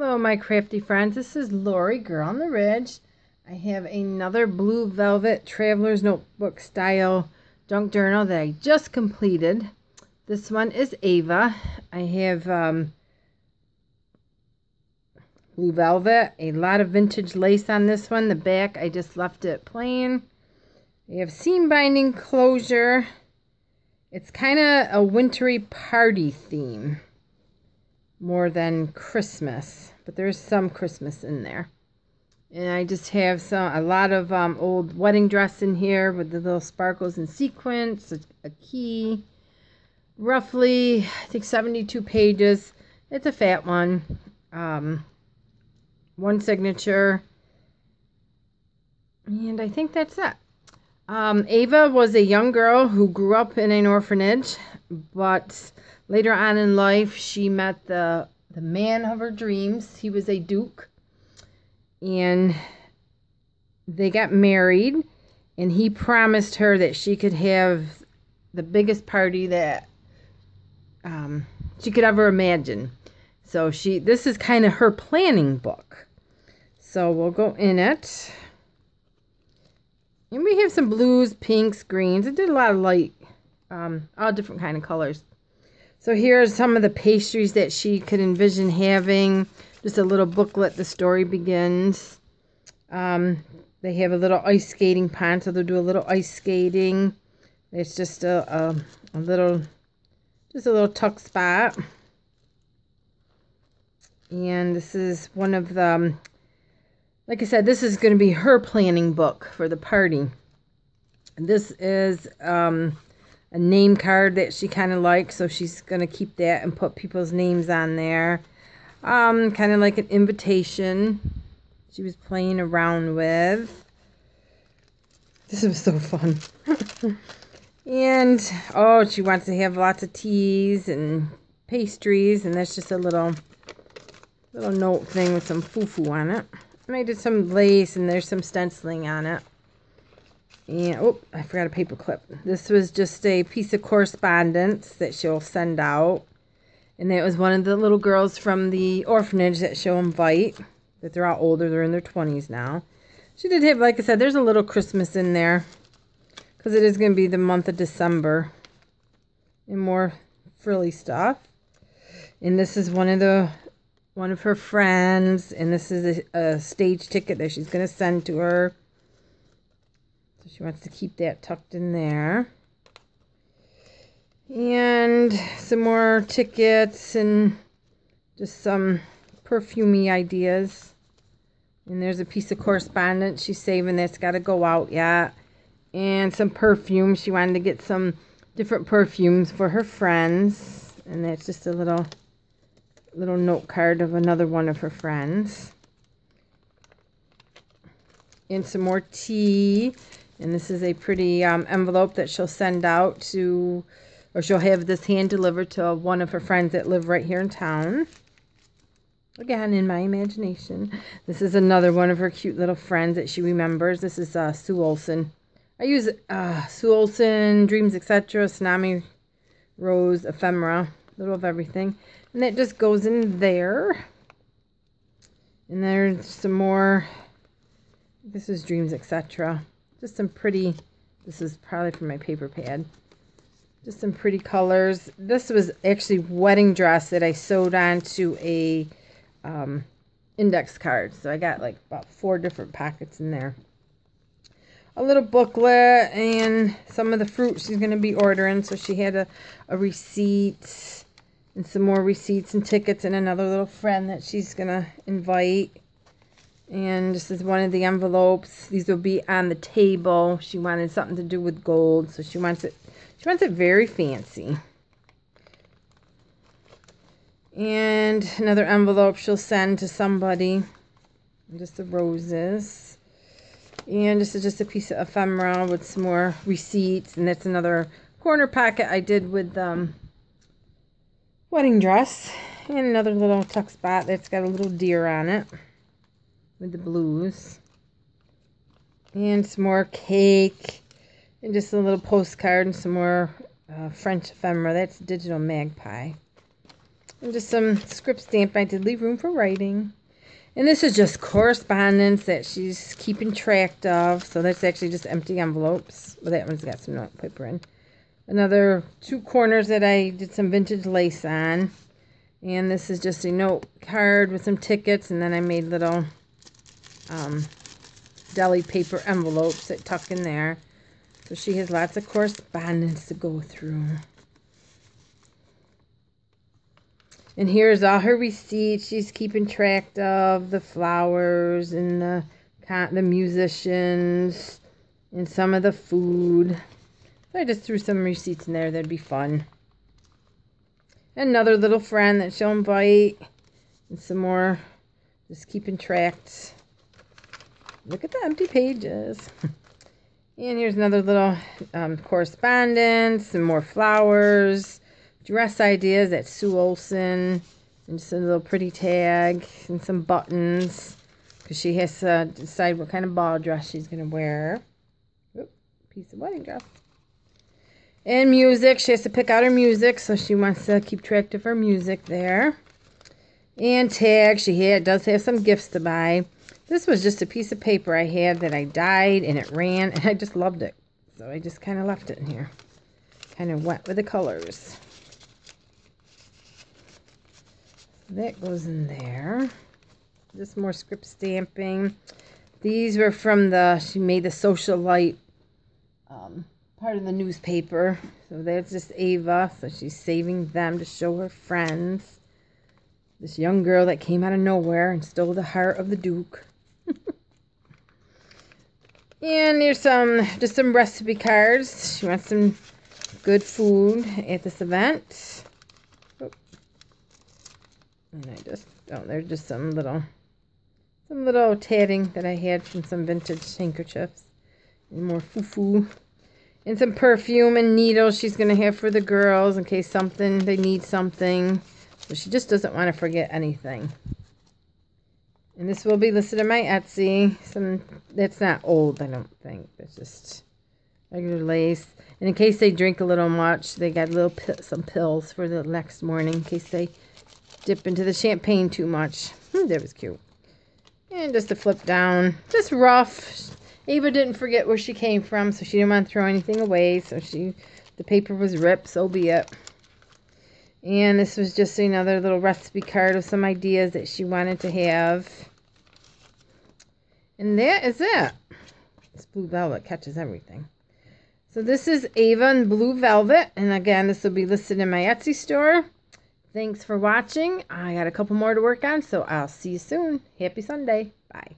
Hello, my crafty friends. This is Lori, Girl on the Ridge. I have another blue velvet traveler's notebook style junk journal that I just completed. This one is Ava. I have blue velvet, a lot of vintage lace on this one. The back, I just left it plain. I have seam binding closure. It's kind of a wintry party theme more than Christmas, but there's some Christmas in there. And I just have a lot of old wedding dress in here with the little sparkles and sequins, a key. Roughly, I think 72 pages. It's a fat one. One signature. And I think that's it. Ava was a young girl who grew up in an orphanage, but later on in life, she met the man of her dreams. He was a duke, and they got married, and he promised her that she could have the biggest party that she could ever imagine. So this is kind of her planning book. So we'll go in it. And we have some blues, pinks, greens. It did a lot of light, all different kind of colors. So here's some of the pastries that she could envision having. Just a little booklet, the story begins. They have a little ice skating pond, so they'll do a little ice skating. It's just a little tuck spot. And this is one of the, like I said, this is going to be her planning book for the party. This is a name card that she kind of likes, so she's going to keep that and put people's names on there. Kind of like an invitation she was playing around with. This was so fun. And, she wants to have lots of teas and pastries, and that's just a little note thing with some foo-foo on it. And I did some lace, and there's some stenciling on it. And, I forgot a paper clip. This was just a piece of correspondence that she'll send out. And that was one of the little girls from the orphanage that she'll invite. That they're all older. They're in their 20s now. She did have, like I said, there's a little Christmas in there. Because it is going to be the month of December. And more frilly stuff. And this is one of her friends. And this is a stage ticket that she's going to send to her. So she wants to keep that tucked in there. And some more tickets and just some perfumey ideas. And there's a piece of correspondence she's saving that's got to go out yet. And some perfume. She wanted to get some different perfumes for her friends. And that's just a little note card of another one of her friends. And some more tea. And this is a pretty envelope that she'll send out to, or she'll have this hand delivered to one of her friends that live right here in town. Again, in my imagination. This is another one of her cute little friends that she remembers. This is Sue Olson. I use Sue Olson, Dreams, etc., Tsunami Rose, Ephemera, a little of everything. And that just goes in there. And there's some more. This is Dreams, etc. Just some pretty, this is probably from my paper pad. Just some pretty colors. This was actually wedding dress that I sewed onto a index card. So I got like about 4 different pockets in there. A little booklet and some of the fruit she's going to be ordering. So she had a receipt and some more receipts and tickets and another little friend that she's going to invite. And this is one of the envelopes. These will be on the table. She wanted something to do with gold, so she wants it very fancy. And another envelope she'll send to somebody. Just the roses. And this is just a piece of ephemera with some more receipts. And that's another corner pocket I did with wedding dress. And another little tuck spot that's got a little deer on it. With the blues. And some more cake. And just a little postcard and some more French ephemera. That's Digital Magpie. And just some script stamp. I did leave room for writing. And this is just correspondence that she's keeping track of. So that's actually just empty envelopes. Well, that one's got some note paper in. Another 2 corners that I did some vintage lace on. And this is just a note card with some tickets. And then I made little deli paper envelopes that tuck in there. So she has lots of correspondence to go through. And here's all her receipts. She's keeping track of the flowers and the musicians and some of the food. So I just threw some receipts in there. That'd be fun. Another little friend that she'll invite. And some more. Just keeping track. Look at the empty pages. And here's another little correspondence. Some more flowers. Dress ideas at Sue Olson. And just a little pretty tag. And some buttons. Because she has to decide what kind of ball dress she's going to wear. Oop, piece of wedding dress. And music. She has to pick out her music. So she wants to keep track of her music there. And tags. She does have some gifts to buy. This was just a piece of paper I had that I dyed. And it ran. And I just loved it. So I just kind of left it in here. Kind of went with the colors. That goes in there. Just more script stamping. These were from she made the socialite part of the newspaper. So that's just Ava. So she's saving them to show her friends. This young girl that came out of nowhere and stole the heart of the Duke. And there's just some recipe cards. She wants some good food at this event. And there's just some little tatting that I had from some vintage handkerchiefs. And more foo-foo. And some perfume and needles she's going to have for the girls in case they need something. So she just doesn't want to forget anything. And this will be listed in my Etsy. That's not old, I don't think. That's just regular lace. And in case they drink a little much, they got some pills for the next morning in case they dip into the champagne too much. That was cute. And just a flip down. Just rough. Ava didn't forget where she came from, so she didn't want to throw anything away. So the paper was ripped, so be it. And this was just another little recipe card of some ideas that she wanted to have. And that is it. This blue velvet catches everything. So this is Ava and Blue Velvet. And again, this will be listed in my Etsy store. Thanks for watching. I got a couple more to work on, so I'll see you soon. Happy Sunday. Bye.